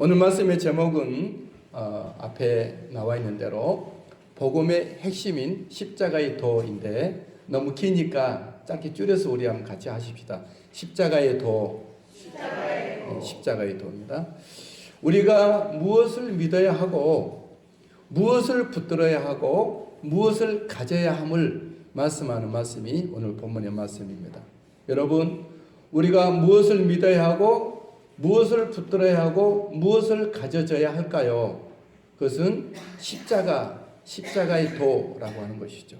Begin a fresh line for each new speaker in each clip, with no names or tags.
오늘 말씀의 제목은 앞에 나와 있는 대로 복음의 핵심인 십자가의 도인데 너무 기니까 짧게 줄여서 우리 한번 같이 하십시다. 십자가의 도. 십자가의 도입니다. 우리가 무엇을 믿어야 하고 무엇을 붙들어야 하고 무엇을 가져야 함을 말씀하는 말씀이 오늘 본문의 말씀입니다. 여러분, 우리가 무엇을 믿어야 하고 무엇을 붙들어야 하고 무엇을 가져져야 할까요? 그것은 십자가의 도라고 하는 것이죠.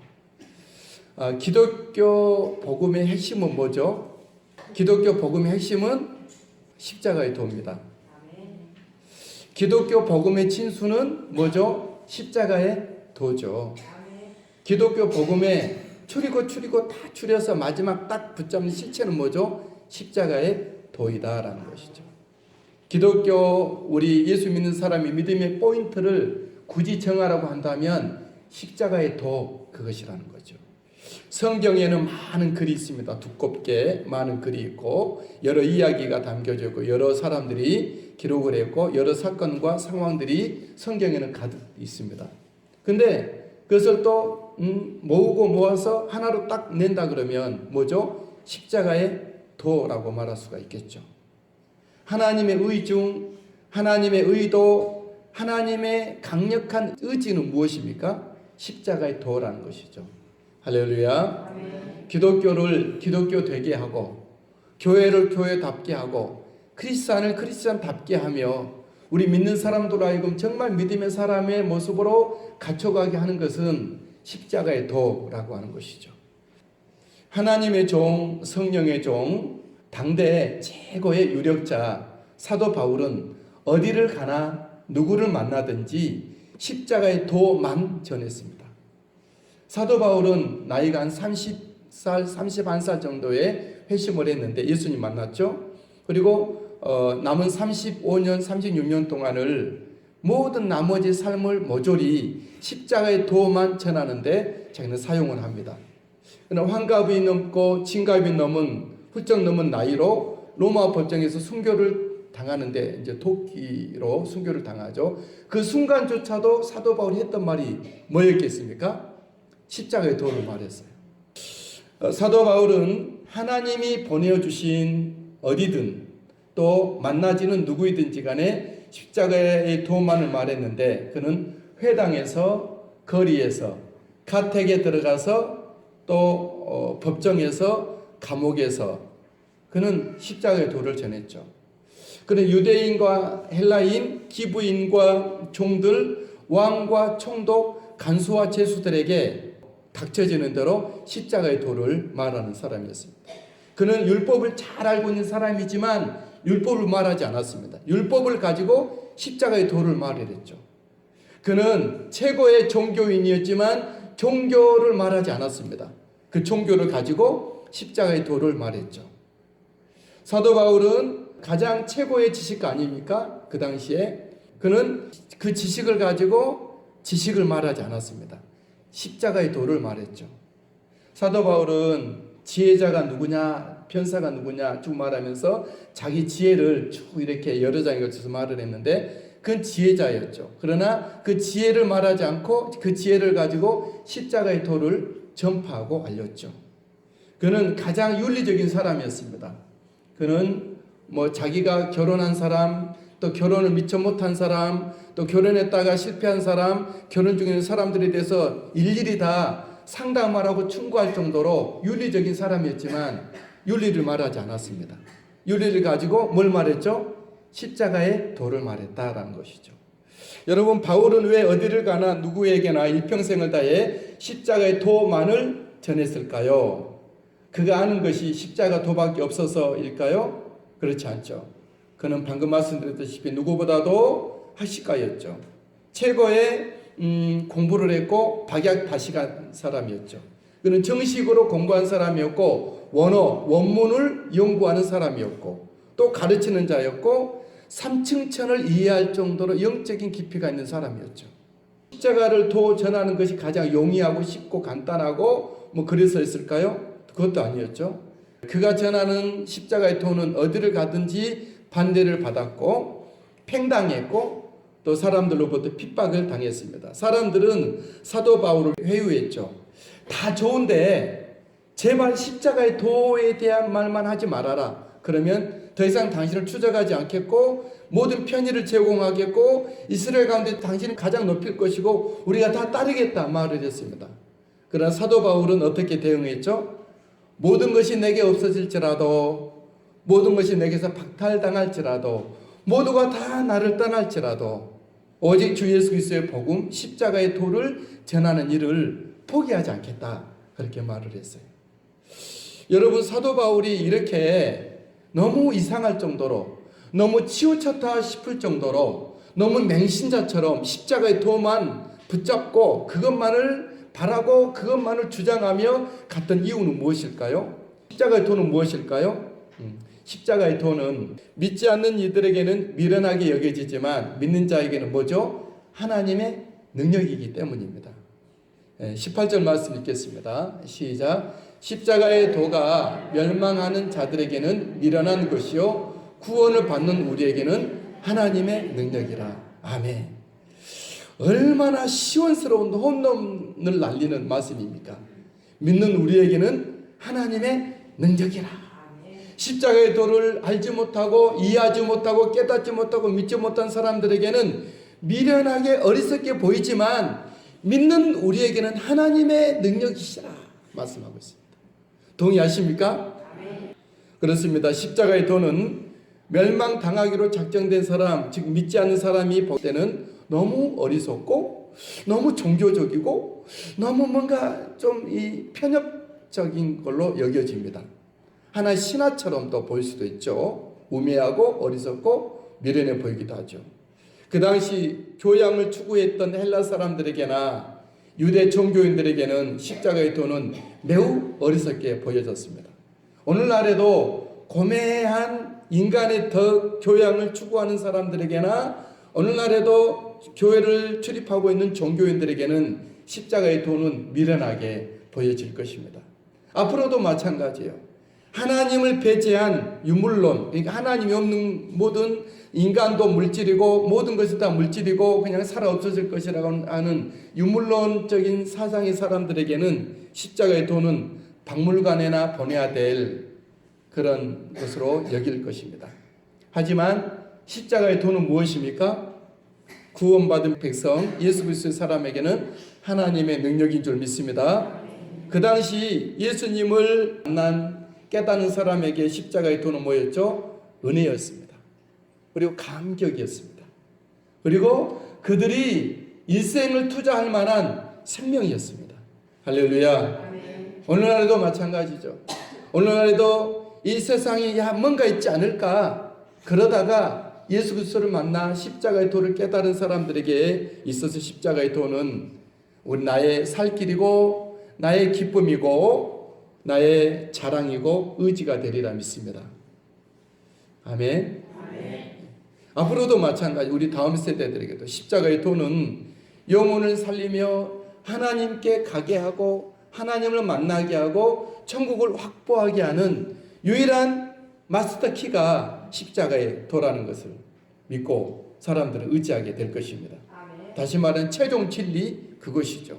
기독교 복음의 핵심은 뭐죠? 기독교 복음의 핵심은 십자가의 도입니다. 기독교 복음의 진수는 뭐죠? 십자가의 도죠. 기독교 복음에 추리고 다 추려서 마지막 딱 붙잡는 실체는 뭐죠? 십자가의 도이다라는 것이죠. 기독교 우리 예수 믿는 사람이 믿음의 포인트를 굳이 정하라고 한다면 십자가의 도 그것이라는 거죠. 성경에는 많은 글이 있습니다. 두껍게 많은 글이 있고 여러 이야기가 담겨져 있고 여러 사람들이 기록을 했고 여러 사건과 상황들이 성경에는 가득 있습니다. 근데 그것을 또 모으고 모아서 하나로 딱 낸다 그러면 뭐죠? 십자가의 도라고 말할 수가 있겠죠. 하나님의 의중, 하나님의 의도, 하나님의 강력한 의지는 무엇입니까? 십자가의 도라는 것이죠. 할렐루야. 아멘. 기독교를 기독교 되게 하고 교회를 교회답게 하고 크리스찬을 크리스찬답게 하며 우리 믿는 사람들 하여금 정말 믿음의 사람의 모습으로 갖춰가게 하는 것은 십자가의 도라고 하는 것이죠. 하나님의 종, 성령의 종, 당대 최고의 유력자 사도 바울은 어디를 가나 누구를 만나든지 십자가의 도만 전했습니다. 사도 바울은 나이가 한 30살, 31살 정도에 회심을 했는데 예수님 만났죠. 그리고 남은 35년, 36년 동안을 모든 나머지 삶을 모조리 십자가의 도만 전하는데 자기는 사용을 합니다. 그러나 환갑이 넘고 진갑이 훌쩍 넘은 나이로 로마 법정에서 순교를 당하는데 이제 도끼로 순교를 당하죠. 그 순간조차도 사도 바울이 했던 말이 뭐였겠습니까? 십자가의 도를 말했어요. 사도 바울은 하나님이 보내주신 어디든 또 만나지는 누구이든지 간에 십자가의 도만을 말했는데 그는 회당에서 거리에서 가택에 들어가서 또 법정에서 감옥에서 그는 십자가의 도를 전했죠. 그는 유대인과 헬라인, 기부인과 종들, 왕과 총독, 간수와 제수들에게 닥쳐지는 대로 십자가의 도를 말하는 사람이었습니다. 그는 율법을 잘 알고 있는 사람이지만 율법을 말하지 않았습니다. 율법을 가지고 십자가의 도를 말했죠. 그는 최고의 종교인이었지만 종교를 말하지 않았습니다. 그 종교를 가지고 십자가의 도를 말했죠. 사도 바울은 가장 최고의 지식 아닙니까? 그 당시에 그는 그 지식을 가지고 지식을 말하지 않았습니다. 십자가의 도를 말했죠. 사도 바울은 지혜자가 누구냐, 변사가 누구냐 쭉 말하면서 자기 지혜를 쭉 이렇게 여러 장에 걸쳐서 말을 했는데 그건 지혜자였죠. 그러나 그 지혜를 말하지 않고 그 지혜를 가지고 십자가의 도를 전파하고 알렸죠. 그는 가장 윤리적인 사람이었습니다. 그는 자기가 결혼한 사람, 또 결혼을 미처 못한 사람, 또 결혼했다가 실패한 사람, 결혼 중에 있는 사람들에 대해서 일일이 다 상담을 하고 충고할 정도로 윤리적인 사람이었지만 윤리를 말하지 않았습니다. 윤리를 가지고 뭘 말했죠? 십자가의 도를 말했다라는 것이죠. 여러분, 바울은 왜 어디를 가나 누구에게나 일평생을 다해 십자가의 도만을 전했을까요? 그가 아는 것이 십자가 도밖에 없어서일까요? 그렇지 않죠. 그는 방금 말씀드렸다시피 누구보다도 학식가였죠. 최고의 공부를 했고 박약다식한 사람이었죠. 그는 정식으로 공부한 사람이었고 원문을 연구하는 사람이었고 또 가르치는 자였고 삼층천을 이해할 정도로 영적인 깊이가 있는 사람이었죠. 십자가를 도 전하는 것이 가장 용이하고 쉽고 간단하고 그래서 했을까요? 그것도 아니었죠. 그가 전하는 십자가의 도는 어디를 가든지 반대를 받았고 팽당했고 또 사람들로부터 핍박을 당했습니다. 사람들은 사도 바울을 회유했죠. 다 좋은데 제발 십자가의 도에 대한 말만 하지 말아라. 그러면 더 이상 당신을 추적하지 않겠고 모든 편의를 제공하겠고 이스라엘 가운데 당신을 가장 높일 것이고 우리가 다 따르겠다 말을 했습니다. 그러나 사도 바울은 어떻게 대응했죠? 모든 것이 내게 없어질지라도, 모든 것이 내게서 박탈당할지라도, 모두가 다 나를 떠날지라도 오직 주 예수 그리스도의 복음 십자가의 도를 전하는 일을 포기하지 않겠다, 그렇게 말을 했어요. 여러분, 사도 바울이 이렇게 너무 이상할 정도로, 너무 치우쳤다 싶을 정도로, 너무 맹신자처럼 십자가의 도만 붙잡고 그것만을 바라고 그것만을 주장하며 갔던 이유는 무엇일까요? 십자가의 도는 무엇일까요? 십자가의 도는 믿지 않는 이들에게는 미련하게 여겨지지만 믿는 자에게는 뭐죠? 하나님의 능력이기 때문입니다. 18절 말씀 읽겠습니다. 시작. 십자가의 도가 멸망하는 자들에게는 미련한 것이요 구원을 받는 우리에게는 하나님의 능력이라. 아멘. 얼마나 시원스러운 홈런을 날리는 말씀입니까? 믿는 우리에게는 하나님의 능력이라. 십자가의 도를 알지 못하고 이해하지 못하고 깨닫지 못하고 믿지 못한 사람들에게는 미련하게 어리석게 보이지만 믿는 우리에게는 하나님의 능력이시라 말씀하고 있습니다. 동의하십니까? 그렇습니다. 십자가의 도는 멸망당하기로 작정된 사람, 즉 믿지 않는 사람이 볼 때는 너무 어리석고 너무 종교적이고 너무 뭔가 좀 이 편협적인 걸로 여겨집니다. 하나의 신화처럼도 보일 수도 있죠. 우매하고 어리석고 미련해 보이기도 하죠. 그 당시 교양을 추구했던 헬라 사람들에게나 유대 종교인들에게는 십자가의 도는 매우 어리석게 보여졌습니다. 오늘날에도 고매한 인간의 더 교양을 추구하는 사람들에게나 오늘날에도 교회를 출입하고 있는 종교인들에게는 십자가의 도는 미련하게 보여질 것입니다. 앞으로도 마찬가지예요. 하나님을 배제한 유물론, 그러니까 하나님이 없는 모든 인간도 물질이고 모든 것이 다 물질이고 그냥 살아 없어질 것이라고 하는 유물론적인 사상의 사람들에게는 십자가의 도는 박물관에나 보내야 될 그런 것으로 여길 것입니다. 하지만 십자가의 도는 무엇입니까? 구원받은 백성 예수 그리스도의 사람에게는 하나님의 능력인 줄 믿습니다. 그 당시 예수님을 만난 깨닫는 사람에게 십자가의 도는 뭐였죠? 은혜였습니다. 그리고 감격이었습니다. 그리고 그들이 일생을 투자할 만한 생명이었습니다. 할렐루야. 오늘날에도 마찬가지죠. 오늘날에도 이 세상에 뭔가 있지 않을까 그러다가 예수 그리스도를 만나 십자가의 도를 깨달은 사람들에게 있어서 십자가의 도는 우리 나의 살 길이고 나의 기쁨이고 나의 자랑이고 의지가 되리라 믿습니다. 아멘. 앞으로도 마찬가지 우리 다음 세대들에게도 십자가의 도는 영혼을 살리며 하나님께 가게 하고 하나님을 만나게 하고 천국을 확보하게 하는 유일한 마스터 키가 십자가의 도라는 것을 믿고 사람들은 의지하게 될 것입니다. 다시 말하면 최종 진리 그것이죠.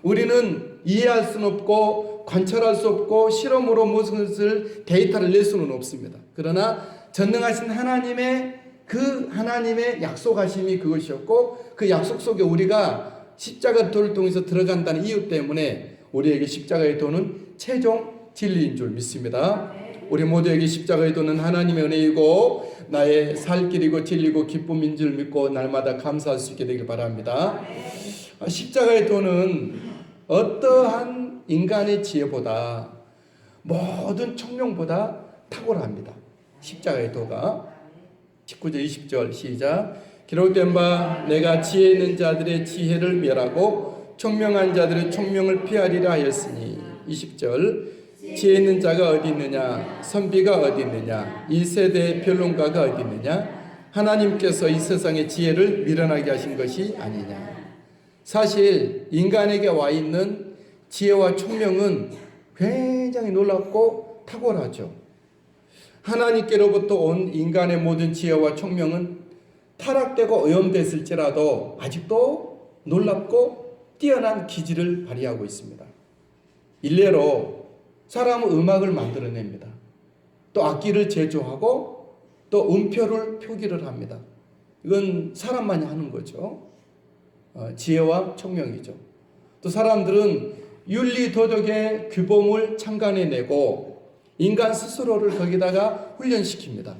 우리는 이해할 수는 없고 관찰할 수 없고 실험으로 무슨 것을 데이터를 낼 수는 없습니다. 그러나 전능하신 하나님의 그 하나님의 약속하심이 그것이었고 그 약속 속에 우리가 십자가 도를 통해서 들어간다는 이유 때문에 우리에게 십자가의 도는 최종 진리인 줄 믿습니다. 우리 모두에게 십자가의 도는 하나님의 은혜이고 나의 살 길이고 진리고 기쁨인 줄 믿고 날마다 감사할 수 있게 되길 바랍니다. 십자가의 도는 어떠한 인간의 지혜보다 모든 총명보다 탁월합니다. 십자가의 도가 19절 20절 시작. 기록된 바 내가 지혜 있는 자들의 지혜를 멸하고 총명한 자들의 총명을 피하리라 하였으니 20절 지혜 있는 자가 어디 있느냐 선비가 어디 있느냐 이 세대의 변론가가 어디 있느냐 하나님께서 이 세상의 지혜를 미련하게 하신 것이 아니냐. 사실 인간에게 와 있는 지혜와 총명은 굉장히 놀랍고 탁월하죠. 하나님께로부터 온 인간의 모든 지혜와 총명은 타락되고 오염됐을지라도 아직도 놀랍고 뛰어난 기질을 발휘하고 있습니다. 일례로 사람은 음악을 만들어냅니다. 또 악기를 제조하고 또 음표를 표기를 합니다. 이건 사람만이 하는 거죠. 지혜와 총명이죠. 또 사람들은 윤리 도덕의 규범을 창간해내고 인간 스스로를 거기다가 훈련시킵니다.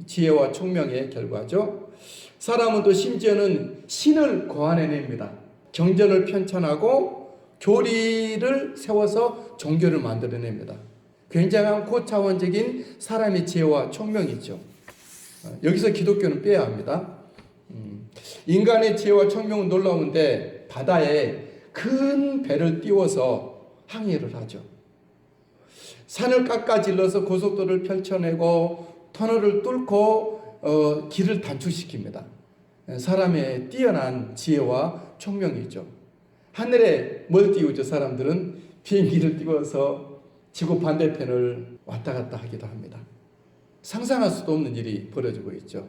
지혜와 총명의 결과죠. 사람은 또 심지어는 신을 고안해냅니다. 경전을 편찬하고 교리를 세워서 종교를 만들어냅니다. 굉장한 고차원적인 사람의 지혜와 총명이죠. 여기서 기독교는 빼야 합니다. 인간의 지혜와 총명은 놀라운데 바다에 큰 배를 띄워서 항해를 하죠. 산을 깎아질러서 고속도로를 펼쳐내고 터널을 뚫고 길을 단축시킵니다. 사람의 뛰어난 지혜와 총명이죠. 하늘에 뭘 띄우죠? 사람들은 비행기를 띄워서 지구 반대편을 왔다 갔다 하기도 합니다. 상상할 수도 없는 일이 벌어지고 있죠.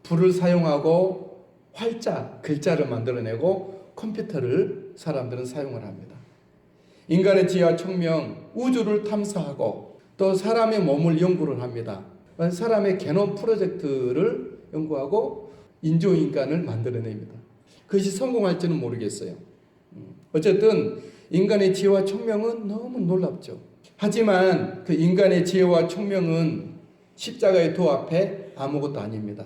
불을 사용하고 활자, 글자를 만들어내고 컴퓨터를 사람들은 사용을 합니다. 인간의 지혜와 총명, 우주를 탐사하고 또 사람의 몸을 연구를 합니다. 사람의 게놈 프로젝트를 연구하고 인조인간을 만들어냅니다. 그것이 성공할지는 모르겠어요. 어쨌든 인간의 지혜와 총명은 너무 놀랍죠. 하지만 그 인간의 지혜와 총명은 십자가의 도 앞에 아무것도 아닙니다.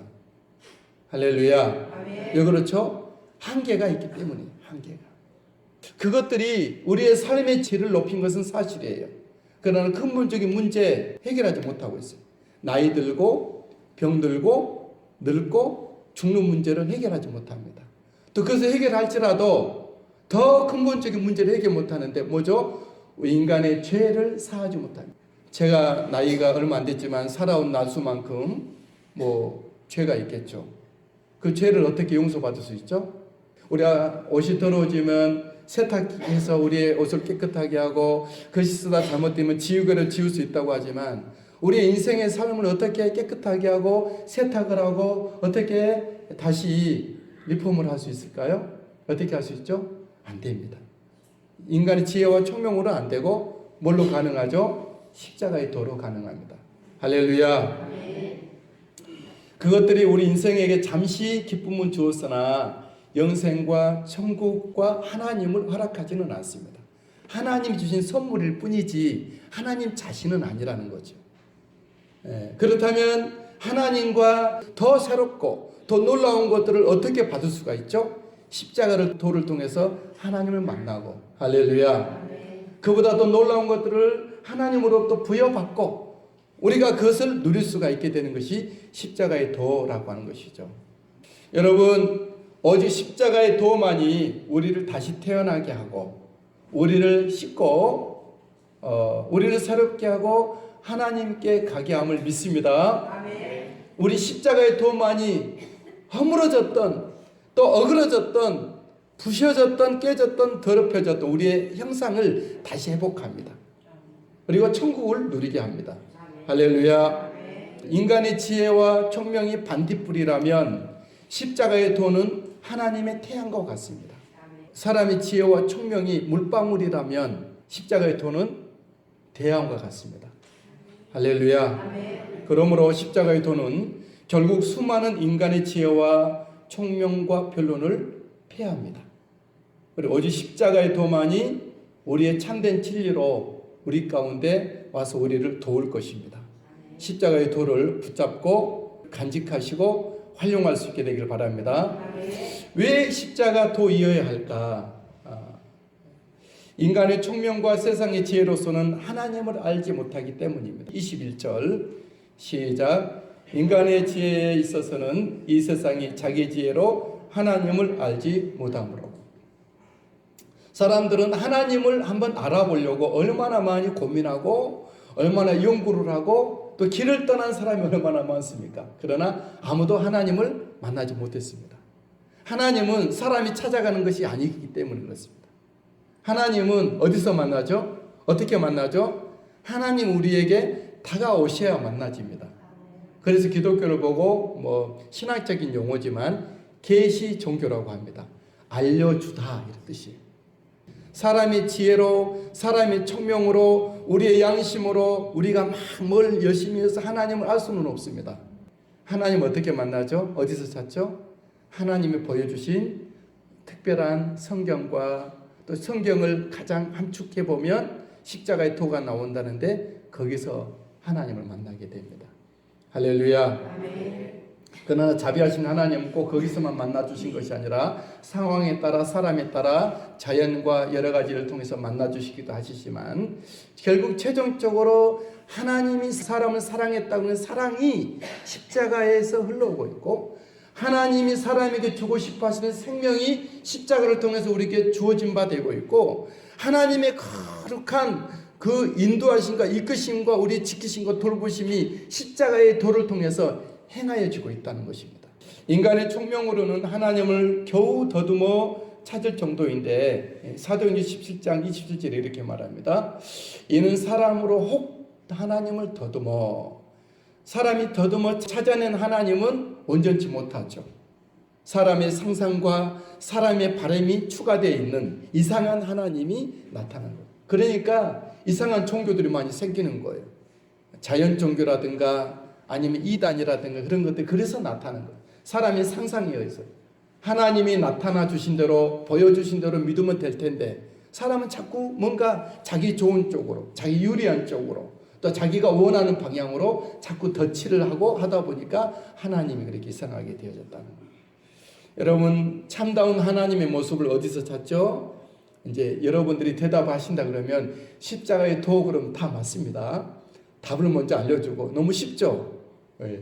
할렐루야. 왜 그렇죠? 한계가 있기 때문이에요. 한계가. 그것들이 우리의 삶의 질을 높인 것은 사실이에요. 그러나 근본적인 문제 해결하지 못하고 있어요. 나이 들고 병들고 늙고 죽는 문제를 해결하지 못합니다. 또 그것을 해결할지라도 더 근본적인 문제를 해결 못하는데 뭐죠? 인간의 죄를 사하지 못합니다. 제가 나이가 얼마 안 됐지만 살아온 날수만큼 죄가 있겠죠. 그 죄를 어떻게 용서받을 수 있죠? 우리가 옷이 더러워지면 세탁해서 우리의 옷을 깨끗하게 하고 글씨 쓰다 잘못되면 지우개로 지울 수 있다고 하지만 우리의 인생의 삶을 어떻게 깨끗하게 하고 세탁을 하고 어떻게 다시 리폼을 할 수 있을까요? 어떻게 할 수 있죠? 안 됩니다. 인간의 지혜와 총명으로 안 되고 뭘로 가능하죠? 십자가의 도로 가능합니다. 할렐루야. 그것들이 우리 인생에게 잠시 기쁨은 주었으나 영생과 천국과 하나님을 허락하지는 않습니다. 하나님이 주신 선물일 뿐이지 하나님 자신은 아니라는 거죠. 그렇다면 하나님과 더 새롭고 더 놀라운 것들을 어떻게 받을 수가 있죠? 십자가를 도를 통해서 하나님을 만나고 할렐루야. 그보다 더 놀라운 것들을 하나님으로부터 부여받고 우리가 그것을 누릴 수가 있게 되는 것이 십자가의 도라고 하는 것이죠. 여러분, 오직 십자가의 도만이 우리를 다시 태어나게 하고 우리를 씻고 우리를 새롭게 하고 하나님께 가게 함을 믿습니다. 우리 십자가의 도만이 허물어졌던 또 어그러졌던 부셔졌던 깨졌던 더럽혀졌던 우리의 형상을 다시 회복합니다. 그리고 천국을 누리게 합니다. 할렐루야. 인간의 지혜와 총명이 반딧불이라면 십자가의 도는 하나님의 태양과 같습니다. 사람의 지혜와 총명이 물방울이라면 십자가의 도는 대양과 같습니다. 할렐루야. 그러므로 십자가의 도는 결국 수많은 인간의 지혜와 총명과 변론을 폐합니다. 그리고 오직 십자가의 도만이 우리의 참된 진리로 우리 가운데 와서 우리를 도울 것입니다. 십자가의 도를 붙잡고 간직하시고 활용할 수 있게 되기를 바랍니다. 왜 십자가 도이어야 할까? 인간의 총명과 세상의 지혜로서는 하나님을 알지 못하기 때문입니다. 21절 시작. 인간의 지혜에 있어서는 이 세상이 자기 지혜로 하나님을 알지 못하므로. 사람들은 하나님을 한번 알아보려고 얼마나 많이 고민하고 얼마나 연구를 하고 또 길을 떠난 사람이 얼마나 많습니까? 그러나 아무도 하나님을 만나지 못했습니다. 하나님은 사람이 찾아가는 것이 아니기 때문에 그렇습니다. 하나님은 어디서 만나죠? 어떻게 만나죠? 하나님 우리에게 다가오셔야 만나집니다. 그래서 기독교를 보고 뭐 신학적인 용어지만 계시 종교라고 합니다. 알려주다 이런 뜻이에요. 사람의 지혜로, 사람의 총명으로, 우리의 양심으로 우리가 막 뭘 열심히 해서 하나님을 알 수는 없습니다. 하나님 어떻게 만나죠? 어디서 찾죠? 하나님이 보여주신 특별한 성경과 또 성경을 가장 함축해 보면 십자가의 도가 나온다는데 거기서 하나님을 만나게 됩니다. 할렐루야. 아멘. 그러나 자비하신 하나님은 꼭 거기서만 만나주신 것이 아니라 상황에 따라 사람에 따라 자연과 여러 가지를 통해서 만나주시기도 하시지만 결국 최종적으로 하나님이 사람을 사랑했다고 하는 사랑이 십자가에서 흘러오고 있고 하나님이 사람에게 주고 싶어 하시는 생명이 십자가를 통해서 우리에게 주어진 바 되고 있고 하나님의 거룩한 그 인도하심과 이끄심과 우리 지키심과 돌보심이 십자가의 도를 통해서 행하여지고 있다는 것입니다. 인간의 총명으로는 하나님을 겨우 더듬어 찾을 정도인데 사도행전 17장 27절에 이렇게 말합니다. 이는 사람으로 혹 하나님을 더듬어 사람이 더듬어 찾아낸 하나님은 온전치 못하죠. 사람의 상상과 사람의 바람이 추가되어 있는 이상한 하나님이 나타나는 거예요. 그러니까 이상한 종교들이 많이 생기는 거예요. 자연 종교라든가 아니면 이단이라든가 그런 것들 그래서 나타나는 거예요. 사람의 상상에 의해서 하나님이 나타나 주신 대로 보여주신 대로 믿으면 될 텐데 사람은 자꾸 뭔가 자기 좋은 쪽으로 자기 유리한 쪽으로 또 자기가 원하는 방향으로 자꾸 덧칠을 하고 하다 보니까 하나님이 그렇게 이상하게 되어졌다는 거예요. 여러분 참다운 하나님의 모습을 어디서 찾죠? 이제 여러분들이 대답하신다 그러면 십자가의 도 그러면 다 맞습니다. 답을 먼저 알려주고 너무 쉽죠? 네.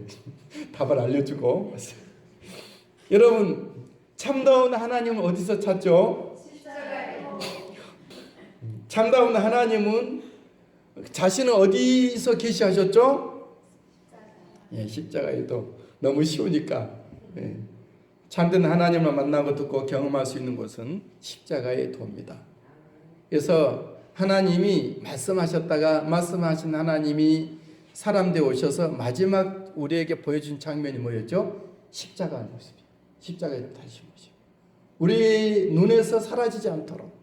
답을 알려주고 여러분 참다운 하나님은 어디서 찾죠? 참다운 하나님은 자신은 어디서 계시하셨죠? 예, 십자가에 도 너무 쉬우니까 예. 참된 하나님을 만나고 듣고 경험할 수 있는 곳은 십자가의 도입니다. 그래서 하나님이 말씀하셨다가 말씀하신 하나님이 사람 되어 오셔서 마지막 우리에게 보여준 장면이 뭐였죠? 십자가의 모습이에요. 십자가의 다시 모습. 우리 눈에서 사라지지 않도록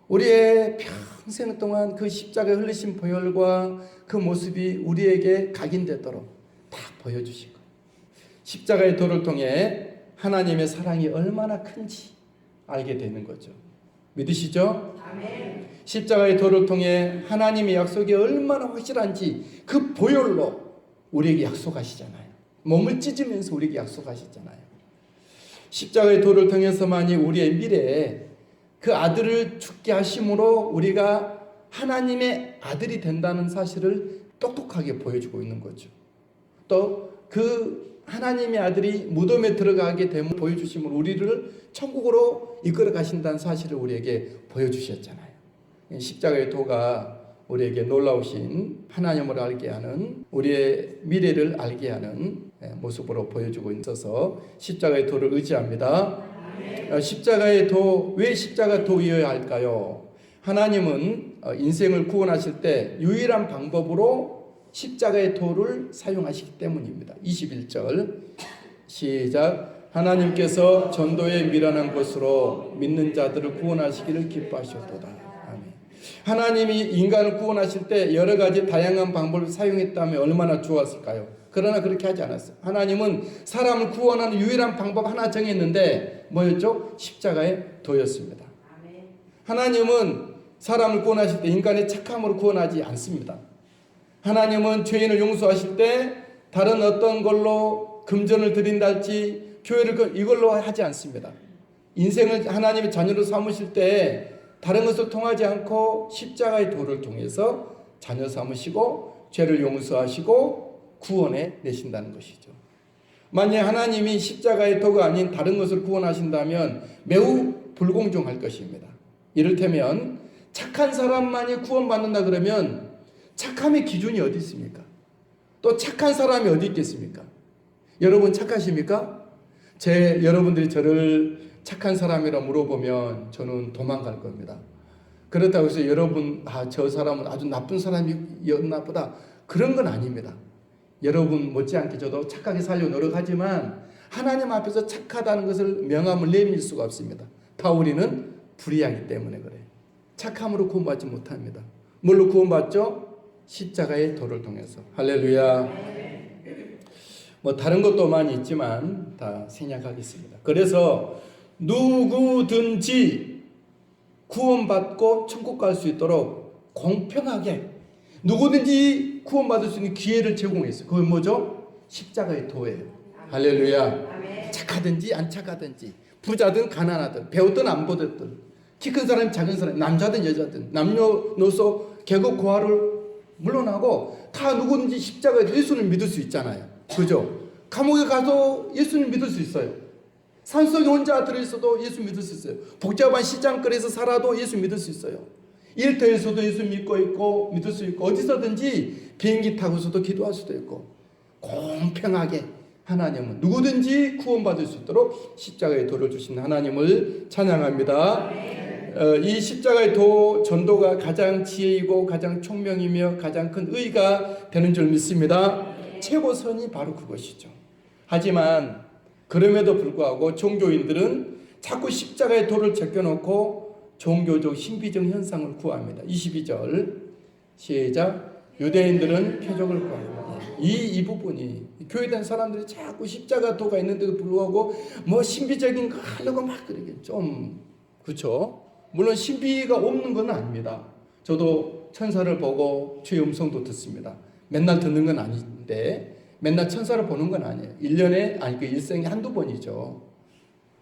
우리의 평생 동안 그 십자가에 흘리신 보혈과 그 모습이 우리에게 각인되도록 다 보여주신 거예요. 십자가의 도를 통해 하나님의 사랑이 얼마나 큰지 알게 되는 거죠. 믿으시죠? 아멘. 십자가의 도를 통해 하나님의 약속이 얼마나 확실한지 그 보혈로 우리에게 약속하시잖아요. 몸을 찢으면서 우리에게 약속하셨잖아요. 십자가의 도를 통해서만이 우리의 미래에 그 아들을 죽게 하심으로 우리가 하나님의 아들이 된다는 사실을 똑똑하게 보여주고 있는 거죠. 또 그 하나님의 아들이 무덤에 들어가게 되면 보여주심으로 우리를 천국으로 이끌어 가신다는 사실을 우리에게 보여주셨잖아요. 십자가의 도가 우리에게 놀라우신 하나님을 알게 하는 우리의 미래를 알게 하는 모습으로 보여주고 있어서 십자가의 도를 의지합니다. 십자가의 도, 왜 십자가 도이어야 할까요? 하나님은 인생을 구원하실 때 유일한 방법으로 십자가의 도를 사용하시기 때문입니다. 21절 시작. 하나님께서 전도에 미련한 것으로 믿는 자들을 구원하시기를 기뻐하셨도다. 아멘. 하나님이 인간을 구원하실 때 여러 가지 다양한 방법을 사용했다면 얼마나 좋았을까요? 그러나 그렇게 하지 않았어요. 하나님은 사람을 구원하는 유일한 방법 하나 정했는데 뭐였죠? 십자가의 도였습니다. 하나님은 사람을 구원하실 때 인간의 착함으로 구원하지 않습니다. 하나님은 죄인을 용서하실 때 다른 어떤 걸로 금전을 드린다 할지 교회를 이걸로 하지 않습니다. 인생을 하나님의 자녀로 삼으실 때 다른 것을 통하지 않고 십자가의 도를 통해서 자녀 삼으시고 죄를 용서하시고 구원해 내신다는 것이죠. 만약 하나님이 십자가의 도가 아닌 다른 것을 구원하신다면 매우 불공정할 것입니다. 이를테면 착한 사람만이 구원받는다 그러면 착함의 기준이 어디 있습니까? 또 착한 사람이 어디 있겠습니까? 여러분 착하십니까? 여러분들이 저를 착한 사람이라 물어보면 저는 도망갈 겁니다. 그렇다고 해서 여러분 저 사람은 아주 나쁜 사람이었나 보다 그런 건 아닙니다. 여러분 못지않게 저도 착하게 살려 노력하지만 하나님 앞에서 착하다는 것을 명함을 내밀 수가 없습니다. 다 우리는 불의하기 때문에 그래요. 착함으로 구원받지 못합니다. 뭘로 구원받죠? 십자가의 도를 통해서. 할렐루야. 뭐 다른 것도 많이 있지만 다 생략하겠습니다. 그래서 누구든지 구원받고 천국 갈 수 있도록 공평하게 누구든지 구원받을 수 있는 기회를 제공했어요. 그건 뭐죠? 십자가의 도예요. 할렐루야. 착하든지 안 착하든지 부자든 가난하든 배우든 안 배웠든 키 큰 사람 작은 사람 남자든 여자든 남녀노소 계급 고하를 물러나고 다 누구든지 십자가에 예수를 믿을 수 있잖아요. 그죠? 감옥에 가서 예수를 믿을 수 있어요. 산속에 혼자 들어있어도 예수 믿을 수 있어요. 복잡한 시장거리에서 살아도 예수 믿을 수 있어요. 일터에서도 예수 믿고 있고 믿을 수 있고 어디서든지 비행기 타고서도 기도할 수도 있고 공평하게 하나님은 누구든지 구원받을 수 있도록 십자가의 도를 주신 하나님을 찬양합니다. 이 십자가의 도 전도가 가장 지혜이고 가장 총명이며 가장 큰 의가 되는 줄 믿습니다. 최고선이 바로 그것이죠. 하지만 그럼에도 불구하고 종교인들은 자꾸 십자가의 도를 제껴놓고 종교적 신비적 현상을 구합니다. 22절 시작. 유대인들은 표적을 구합니다. 이 부분이 교회된 사람들이 자꾸 십자가 도가 있는데도 불구하고 뭐 신비적인 거 하려고 막 그러게 좀 그렇죠. 물론 신비가 없는 건 아닙니다. 저도 천사를 보고 주의 음성도 듣습니다. 맨날 듣는 건 아닌데 맨날 천사를 보는 건 아니에요. 1년에 아니 그 일생에 한두 번이죠.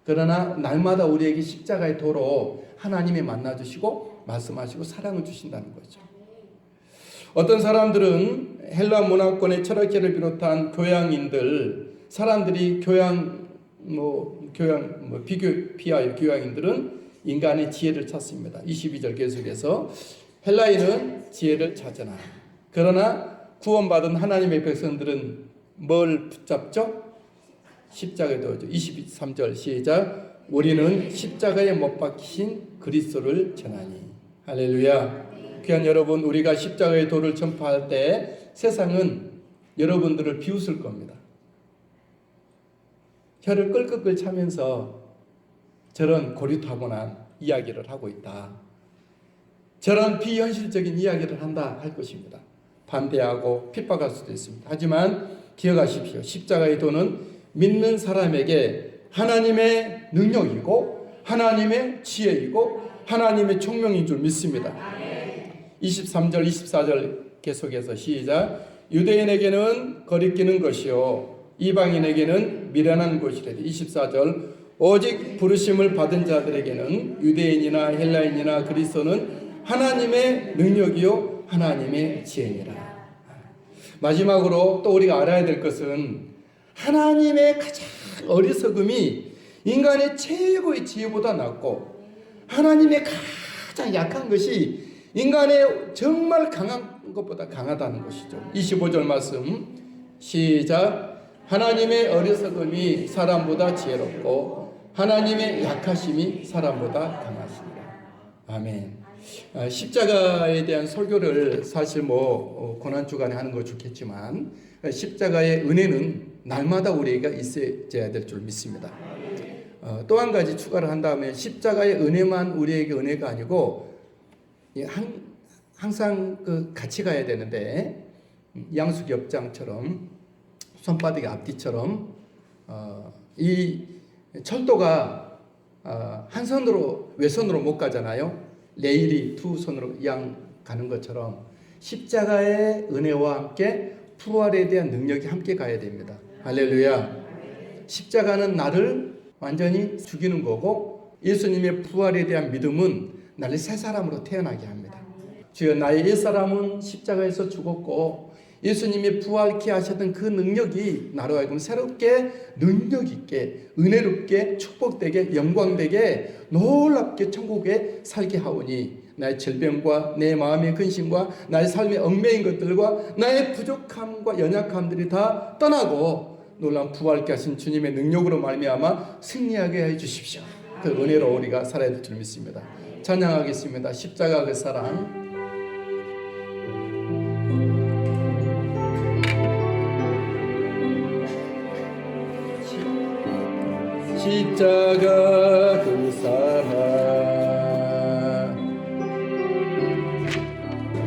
그러나 날마다 우리에게 십자가의 도로 하나님이 만나주시고 말씀하시고 사랑을 주신다는 거죠. 어떤 사람들은 헬라 문화권의 철학계를 비롯한 교양인들 사람들이 비하여 교양인들은 인간의 지혜를 찾습니다. 22절 계속해서 헬라인은 지혜를 찾으나 그러나 구원받은 하나님의 백성들은 뭘 붙잡죠? 십자가에 도죠. 23절 시작. 우리는 십자가에 못 박히신 그리스도를 전하니. 할렐루야. 귀한 여러분, 우리가 십자가의 도를 전파할 때 세상은 여러분들을 비웃을 겁니다. 혀를 끌끌끌 차면서 저런 고리타분한 이야기를 하고 있다. 저런 비현실적인 이야기를 한다 할 것입니다. 반대하고 핍박할 수도 있습니다. 하지만 기억하십시오. 십자가의 도는 믿는 사람에게 하나님의 능력이고 하나님의 지혜이고 하나님의 총명인 줄 믿습니다. 23절 24절 계속해서 시작. 유대인에게는 거리끼는 것이요 이방인에게는 미련한 것이라. 24절 오직 부르심을 받은 자들에게는 유대인이나 헬라인이나 그리스도는 하나님의 능력이요 하나님의 지혜니라. 마지막으로 또 우리가 알아야 될 것은 하나님의 가장 어리석음이 인간의 최고의 지혜보다 낫고 하나님의 가장 약한 것이 인간의 정말 강한 것보다 강하다는 것이죠. 25절 말씀 시작. 하나님의 어리석음이 사람보다 지혜롭고 하나님의 약하심이 사람보다 강하시니라. 아멘. 십자가에 대한 설교를 사실 고난주간에 하는 거 좋겠지만 십자가의 은혜는 날마다 우리가 있어야 될 줄 믿습니다. 또 한 가지 추가를 한다면 십자가의 은혜만 우리에게 은혜가 아니고 항상 같이 가야 되는데 양수겹장처럼 손바닥이 앞뒤처럼 이 철도가 한 손으로 외손으로 못 가잖아요. 레일이 두 손으로 양 가는 것처럼 십자가의 은혜와 함께 부활에 대한 능력이 함께 가야 됩니다. 할렐루야. 십자가는 나를 완전히 죽이는 거고 예수님의 부활에 대한 믿음은 나를 새 사람으로 태어나게 합니다. 주여 나의 옛사람은 십자가에서 죽었고 예수님이 부활케 하셨던 그 능력이 나로 하여금 새롭게 능력있게 은혜롭게 축복되게 영광되게 놀랍게 천국에 살게 하오니 나의 질병과 내 마음의 근심과 나의 삶의 얽매인 것들과 나의 부족함과 연약함들이 다 떠나고 놀라운 부활케 하신 주님의 능력으로 말미암아 승리하게 해주십시오. 그 은혜로 우리가 살아야 될 줄 믿습니다. 찬양하겠습니다. 십자가 그 사랑. 십자가 그 사랑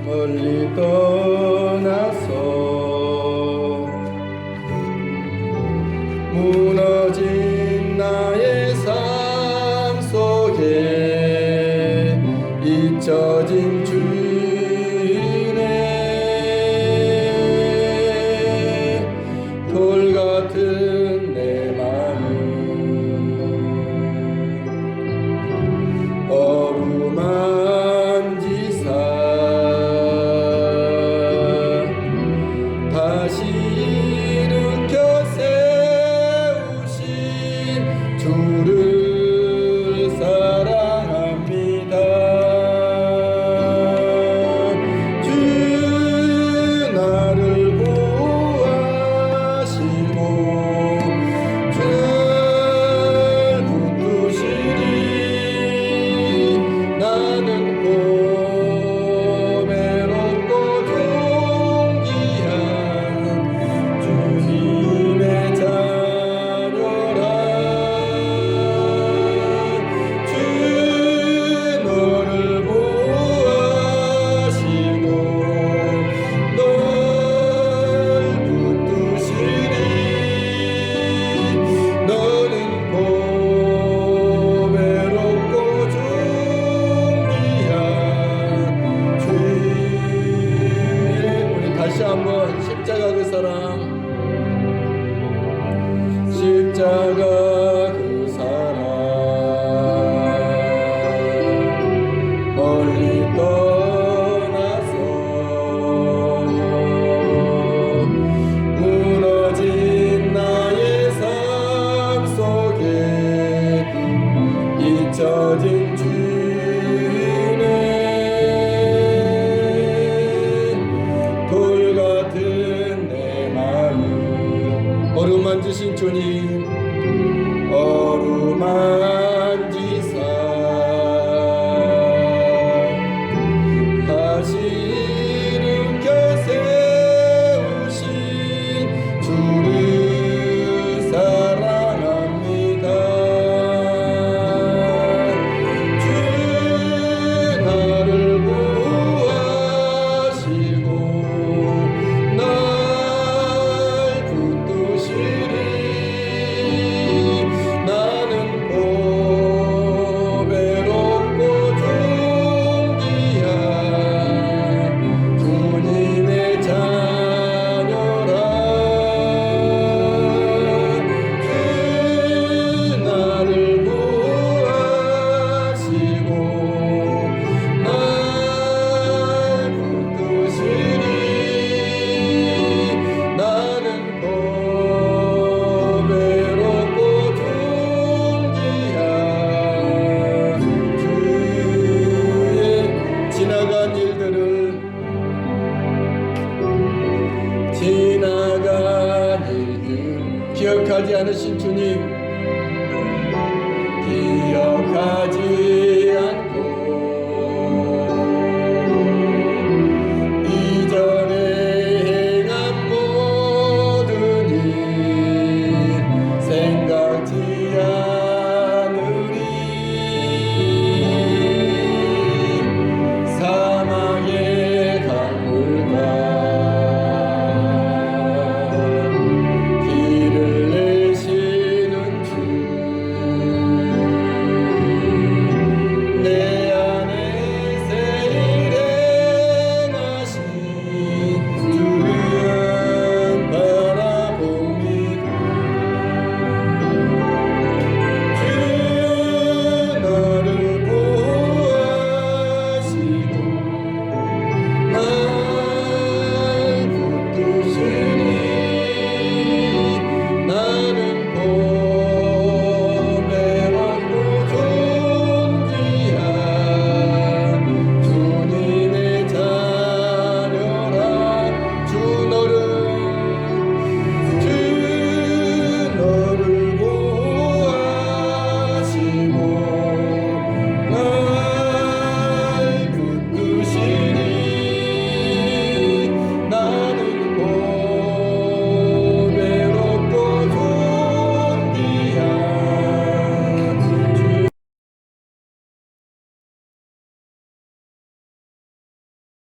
멀리 떠나서 무너진 나의 삶 속에 잊혀진 주네 돌 같은 내 마음 어루만지사 다시 일으켜 세우신 주를 사랑합니다. 주 나를 구하시고 주를 붙드시니 나는 고배롭고 존귀한 주님의 자녀라. 주 너를 보호하시고 널 붙드시니 너는 고배롭고 존귀한 주의. 우리 다시 한번 십자가 그 사랑 십자가 그 사랑 멀리 떠나서 무너진 나의 삶 속에 잊혀진 주네 돌 같은 내 마음 어루만지신 주님 어루만지사 다시 일으켜 세우신 주를 사랑합니다. 주 나를 보호하시고 날 붙드시니 나는 고배롭고 존귀한 주님의 자녀라. 주 나를 보호하시고 날 붙드시니 나는 고배롭고 존귀한 주의. 지나간 일들을 기억하지 않으신 주님 기억하지